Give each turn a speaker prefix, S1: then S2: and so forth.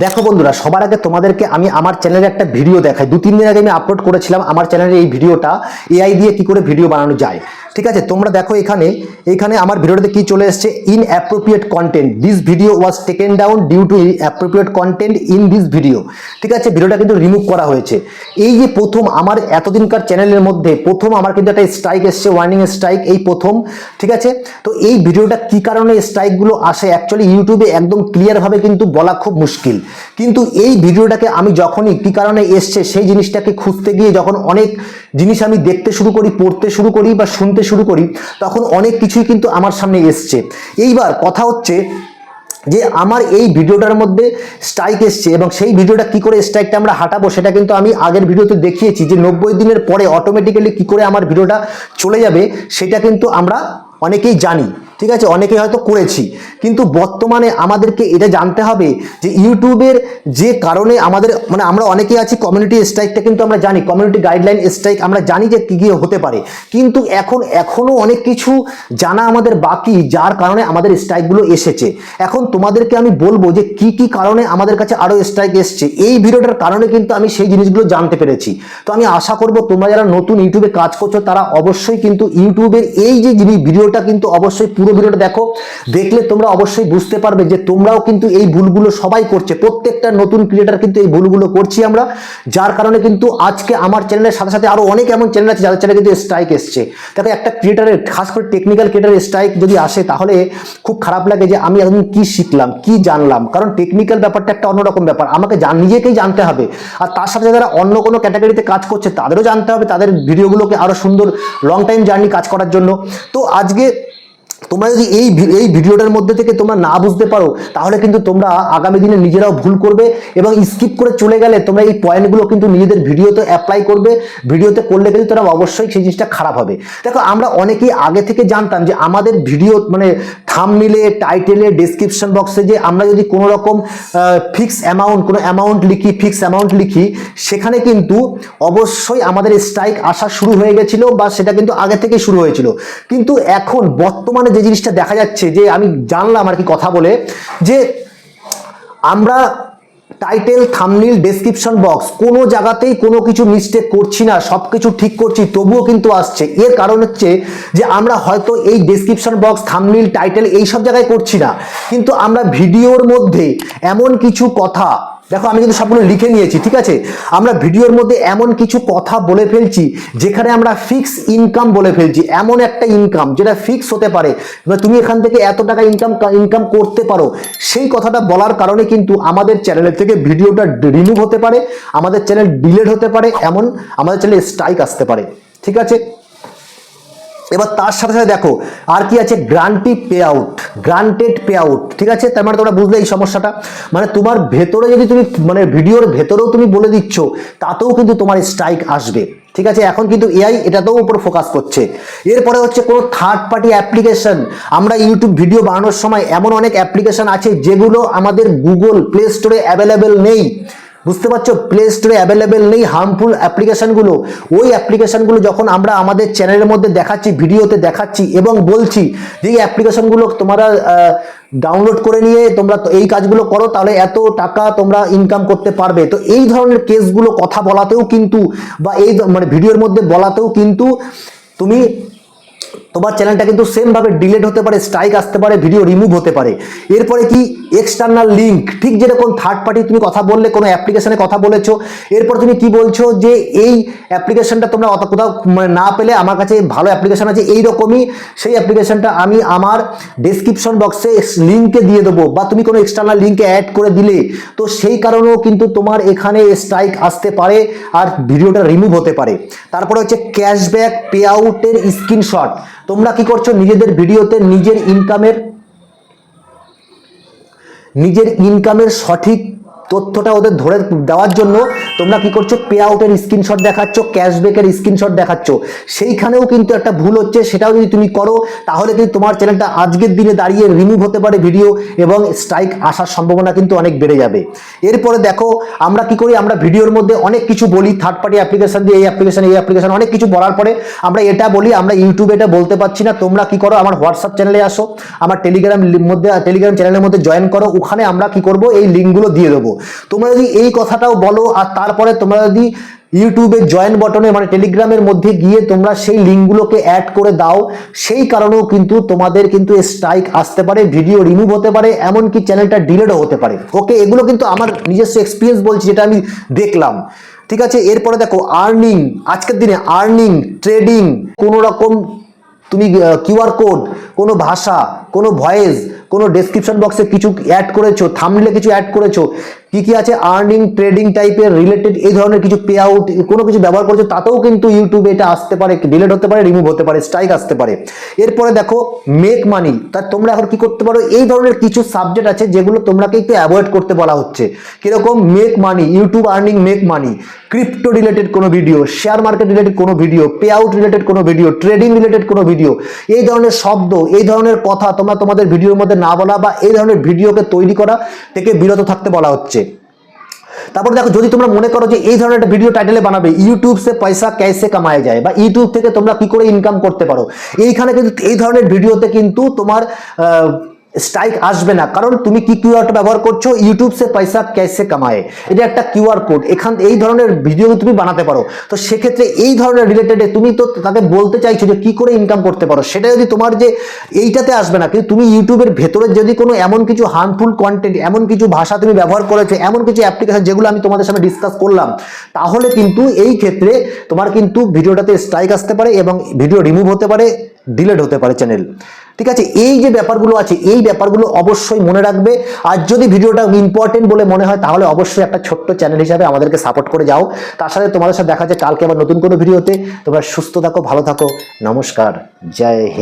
S1: দেখো বন্ধুরা, সবার আগে তোমাদেরকে আমি আমার চ্যানেলে একটা ভিডিও দেখাই। 2-3 দিন আগে আমি আপলোড করেছিলাম আমার চ্যানেলে এই ভিডিওটা, এআই দিয়ে কি করে ভিডিও বানানো যায়। ঠিক আছে, তোমরা দেখো এখানে আমার ভিডিওটাতে কি চলে এসেছে, inappropriate content, this video was taken down due to appropriate content in this video. ঠিক আছে, ভিডিওটা কিন্তু রিমুভ করা হয়েছে। এই যে প্রথম আমার এতদিনকার চ্যানেলের মধ্যে প্রথম আমার কিন্তু একটা স্ট্রাইক এসছে, ওয়ার্নিং স্ট্রাইক, এই প্রথম। ঠিক আছে, তো এই ভিডিওটা কি কারণে স্ট্রাইকগুলো আসে অ্যাকচুয়ালি ইউটিউবে একদম ক্লিয়ারভাবে কিন্তু বলা খুব মুশকিল। কিন্তু এই ভিডিওটাকে আমি যখনই কি কারণে এসছে সেই জিনিসটাকে খুঁজতে গিয়ে যখন অনেক জিনিস আমি দেখতে শুরু করি, পড়তে শুরু করি বা শুনতে শুরু করি, তখন অনেক কিছুই কিন্তু আমার সামনে এসছে। এইবার কথা হচ্ছে যে আমার এই ভিডিওটার মধ্যে স্ট্রাইক এসছে এবং সেই ভিডিওটা কি করে স্ট্রাইকটা আমরা হাঁটাবো সেটা কিন্তু আমি আগের ভিডিওতে দেখিয়েছি, যে 90 দিনের পরে অটোমেটিক্যালি কি করে আমার ভিডিওটা চলে যাবে সেটা কিন্তু আমরা অনেকেই জানি। ঠিক আছে, অনেকেই হয়তো করেছি, কিন্তু বর্তমানে আমাদেরকে এটা জানতে হবে যে ইউটিউবের যে কারণে আমাদের আমরা অনেকেই আছি কমিউনিটি স্ট্রাইকটা কিন্তু আমরা জানি, কমিউনিটি গাইডলাইন স্ট্রাইক আমরা জানি যে কি কি হতে পারে, কিন্তু এখনো অনেক কিছু জানা আমাদের বাকি, যার কারণে আমাদের স্ট্রাইকগুলো এসেছে। এখন তোমাদেরকে আমি বলবো যে কি কি কারণে আমাদের কাছে আরো স্ট্রাইক এসছে। এই ভিডিওটার কারণে কিন্তু আমি সেই জিনিসগুলো জানতে পেরেছি। তো আমি আশা করব তোমরা যারা নতুন ইউটিউবে কাজ করছো তারা অবশ্যই কিন্তু ইউটিউবের এই যে ভিডিওটা কিন্তু অবশ্যই পুরো ভিডিওটা দেখো, দেখলে তোমরা অবশ্যই বুঝতে পারবে যে তোমরাও কিন্তু এই ভুলগুলো সবাই করছে, প্রত্যেকটা নতুন ক্রিয়েটার কিন্তু এই ভুলগুলো করছি আমরা, যার কারণে কিন্তু আজকে আমার চ্যানেলের সাথে সাথে আরো অনেক এমন চ্যানেল আছে যাদের চ্যানেলে কিন্তু স্ট্রাইক এসছে। দেখো, একটা ক্রিয়েটারের, খাস করে টেকনিক্যাল ক্রিয়েটারের স্ট্রাইক যদি আসে তাহলে খুব খারাপ লাগে যে আমি এখন কি শিখলাম, কি জানলাম, কারণ টেকনিক্যাল ব্যাপারটা একটা অন্যরকম ব্যাপার, আমাকে নিজেকেই জানতে হবে, আর তার সাথে যারা অন্য কোনো ক্যাটাগরিতে কাজ করছে তাদেরও জানতে হবে তাদের ভিডিওগুলোকে আরো সুন্দর লং টাইম জার্নি কাজ করার জন্য। তো আজকে তোমরা যদি এই ভিডিওটার মধ্যে থেকে তোমরা না বুঝতে পারো তাহলে কিন্তু তোমরা আগামী দিনে নিজেরাও ভুল করবে এবং স্কিপ করে চলে গেলে তোমরা এই পয়েন্টগুলো কিন্তু নিজেদের ভিডিওতে অ্যাপ্লাই করবে, ভিডিওতে করলে কিন্তু তোমরা অবশ্যই সেই জিনিসটা খারাপ হবে। দেখো, আমরা অনেকেই আগে থেকে জানতাম যে আমাদের ভিডিও থাম্বনেইলে, টাইটেলে, ডেসক্রিপশন বক্সে যে আমরা যদি কোনো রকম কোনো অ্যামাউন্ট লিখি, ফিক্স অ্যামাউন্ট লিখি, সেখানে কিন্তু অবশ্যই আমাদের স্ট্রাইক আসা শুরু হয়ে গেছিল, বা সেটা কিন্তু আগে থেকে শুরু হয়েছিল। কিন্তু এখন বর্তমানে যে জিনিসটা দেখা যাচ্ছে, যে আমি জানলাম আর কি কথা বলে, যে আমরা টাইটেল, থাম্বনেইল, ডেসক্রিপশন বক্স কোনো জায়গাতেই কোনো কিছু মিস্টেক করছি না, সবকিছু ঠিক করছি, তবুও কিন্তু আসছে। এর কারণ হচ্ছে যে আমরা হয়তো এই ডেসক্রিপশন বক্স, থাম্বনেইল, টাইটেল এই সব জায়গায় করছি না, কিন্তু আমরা ভিডিওর মধ্যে এমন কিছু কথা, দেখো আমি কিন্তু সবগুলো লিখে নিয়েছি, ঠিক আছে, আমরা ভিডিওর মধ্যে এমন কিছু কথা বলে ফেলছি যেখানে আমরা ফিক্স ইনকাম বলে ফেলছি, এমন একটা ইনকাম যেটা ফিক্স হতে পারে, তুমি এখান থেকে এত টাকা ইনকাম করতে পারো, সেই কথাটা বলার কারণে কিন্তু আমাদের চ্যানেলের থেকে ভিডিওটা রিমুভ হতে পারে, আমাদের চ্যানেল ডিলিট হতে পারে, এমন আমাদের চ্যানেলে স্ট্রাইক আসতে পারে। ঠিক আছে, এবার তার সাথে সাথে দেখো আর কি আছে, গ্রান্টেড পে আউট। ঠিক আছে, তার তোমরা বুঝলে এই সমস্যাটা, তোমার ভেতরে যদি তুমি ভিডিওর ভেতরেও তুমি বলে দিচ্ছ, তাতেও কিন্তু তোমার স্ট্রাইক আসবে। ঠিক আছে, এখন কিন্তু এআই এটাতেও উপর ফোকাস করছে। এরপরে হচ্ছে কোনো থার্ড পার্টি অ্যাপ্লিকেশন। আমরা ইউটিউব ভিডিও বানানোর সময় এমন অনেক অ্যাপ্লিকেশন আছে যেগুলো আমাদের গুগল প্লে স্টোরে অ্যাভেলেবেল নেই, বুঝতে পারছো, প্লে স্টোরে অ্যাভেলেবেল নেই হার্মফুল অ্যাপ্লিকেশনগুলো। ওই অ্যাপ্লিকেশনগুলো যখন আমরা আমাদের চ্যানেলের মধ্যে দেখাচ্ছি, ভিডিওতে দেখাচ্ছি এবং বলছি যে এই অ্যাপ্লিকেশনগুলো তোমরা ডাউনলোড করে নিয়ে তোমরা এই কাজগুলো করো, তাহলে এত টাকা তোমরা ইনকাম করতে পারবে, তো এই ধরনের কেসগুলো কথা বলাতেও কিন্তু, বা এই ভিডিওর মধ্যে বলাতেও কিন্তু তোমার চ্যানেলটা কিন্তু সেম ভাবে ডিলিট হতে পারে, স্ট্রাইক আসতে পারে, ভিডিও রিমুভ হতে পারে। এরপরে কি, এক্সটার্নাল লিঙ্ক, ঠিক যেরকম থার্ড পার্টি তুমি কথা বললে, কোনো অ্যাপ্লিকেশনে কথা বলেছো, এরপর তুমি কি বলছো যে এই অ্যাপ্লিকেশনটা তোমরা কোথাও না পেলে আমার কাছে ভালো অ্যাপ্লিকেশন আছে এইরকমই, সেই অ্যাপ্লিকেশনটা আমি আমার ডেসক্রিপশন বক্সে লিঙ্কে দিয়ে দেবো, বা তুমি কোনো এক্সটার্নাল লিঙ্কে অ্যাড করে দিলে, তো সেই কারণেও কিন্তু তোমার এখানে স্ট্রাইক আসতে পারে আর ভিডিওটা রিমুভ হতে পারে। তারপরে হচ্ছে ক্যাশব্যাক পে আউটের স্ক্রিনশট। তোমরা কি করছো, নিজেদের ভিডিওতে নিজের ইনকামের সঠিক তথ্যটা ওদের ধরে দেওয়ার জন্য তোমরা কি করছো, পে আউটের স্ক্রিনশট দেখাচ্ছ, ক্যাশব্যাকের স্ক্রিনশট দেখাচ্ছ, সেইখানেও কিন্তু একটা ভুল হচ্ছে। সেটাও যদি তুমি করো তাহলে কিন্তু তোমার চ্যানেলটা আজকের দিনে দাঁড়িয়ে রিমুভ হতে পারে ভিডিও, এবং স্ট্রাইক আসার সম্ভাবনা কিন্তু অনেক বেড়ে যাবে। এরপরে দেখো আমরা কি করি, আমরা ভিডিওর মধ্যে অনেক কিছু বলি, থার্ড পার্টি অ্যাপ্লিকেশন দিয়ে এই অ্যাপ্লিকেশন অনেক কিছু বলার পরে আমরা এটা বলি, আমরা ইউটিউবে এটা বলতে পারছি না। তোমরা কি করো, আমার হোয়াটসঅ্যাপ চ্যানেলে আসো, আমার টেলিগ্রাম চ্যানেলের মধ্যে জয়েন করো, ওখানে আমরা কি করব, এই লিঙ্কগুলো দিয়ে দেবো। তোমরা যদি এই কথাটাও বলো আর তারপরে তোমরা যদি ইউটিউবের জয়েন বটনে মানে টেলিগ্রামের মধ্যে গিয়ে তোমরা সেই লিঙ্কগুলোকে অ্যাড করে দাও, সেই কারণেও কিন্তু তোমাদের কিন্তু স্ট্রাইক আসতে পারে, ভিডিও রিমুভ হতে পারে, এমনকি চ্যানেলটা ডিলিটও হতে পারে। ওকে, এগুলো কিন্তু আমার নিজস্ব এক্সপিরিয়েন্স বলছি, যেটা আমি দেখলাম। ঠিক আছে, এরপরে দেখো আর্নিং, আজকের দিনে আর্নিং, ট্রেডিং, কোনো রকম তুমি কিউআর কোড, কোনো ভাষা, কোনো ভয়েস, কোনো ডেসক্রিপশন বক্সে কিছু অ্যাড করেছো, থাম্বনেলে কিছু অ্যাড করেছো, কি কি আছে আর্নিং ট্রেডিং টাইপের রিলেটেড এই ধরনের কিছু পে আউট কোনো কিছু ব্যবহার করেছো, তাতেও কিন্তু ইউটিউবে এটা আসতে পারে, ডিলিট হতে পারে, রিমুভ হতে পারে, স্ট্রাইক আসতে পারে। এরপরে দেখো মেক মানি, তা তোমরা এখন কি করতে পারো, এই ধরনের কিছু সাবজেক্ট আছে যেগুলো তোমরাকে একটু অ্যাভয়েড করতে বলা হচ্ছে। কিরকম make money, YouTube earning make money, crypto related কোনো ভিডিও, শেয়ার মার্কেট রিলেটেড কোনো ভিডিও, পে আউট রিলেটেড কোনো ভিডিও, ট্রেডিং রিলেটেড কোনো ভিডিও, এই ধরনের শব্দ, এই ধরনের কথা তোমরা তোমাদের ভিডিওর মধ্যে না বলা বা এই ধরনের ভিডিওকে তৈরি করা থেকে বিরত থাকতে বলা হচ্ছে। তারপর দেখো, যদি তোমরা মনে করো যে এই ধরনের একটা ভিডিও টাইটেলে বানাবে ইউটিউব সে পয়সা कैसे কামায়া যায় বা ইউটিউব থেকে তোমরা কি করে ইনকাম করতে পারো, এইখানে কিন্তু এই ধরনের ভিডিওতে কিন্তু তোমার স্ট্রাইক আসবে না, কারণ তুমি কি কিওয়ার্ডটা ব্যবহার করছো, ইউটিউব সে পয়সা कैसे কামায়, এটা একটা কিউআর কোড, এখান এই ধরনের ভিডিও তুমি বানাতে পারো। তো সেক্ষেত্রে এই ধরনের রিলেটেড তুমি তো তাকে বলতে চাইছো যে কি করে ইনকাম করতে পারো, সেটা যদি তোমার যে এইটাতে আসবে না, কিন্তু তুমি ইউটিউবের ভেতরে যদি কোনো এমন কিছু হার্মফুল কন্টেন্ট, এমন কিছু ভাষা তুমি ব্যবহার করেছো, এমন কিছু অ্যাপ্লিকেশন যেগুলো আমি তোমাদের সামনে ডিসকাস করলাম, তাহলে কিন্তু এই ক্ষেত্রে তোমার কিন্তু ভিডিওটাতে স্ট্রাইক আসতে পারে এবং ভিডিও রিমুভ হতে পারে, ডিলিট হতে পারে চ্যানেল। ঠিক আছে, এই যে ব্যাপারগুলো আছে এই ব্যাপারগুলো অবশ্যই মনে রাখবে। আর যদি ভিডিওটা ইম্পর্টেন্ট বলে মনে হয় তাহলে অবশ্যই একটা ছোট্ট চ্যানেল হিসাবে আমাদেরকে সাপোর্ট করে যাও। তার সাথে তোমাদের সাথে দেখা যায় কালকে আবার নতুন কোনো ভিডিওতে। তোমরা সুস্থ থাকো, ভালো থাকো, নমস্কার, জয় হিন্দ।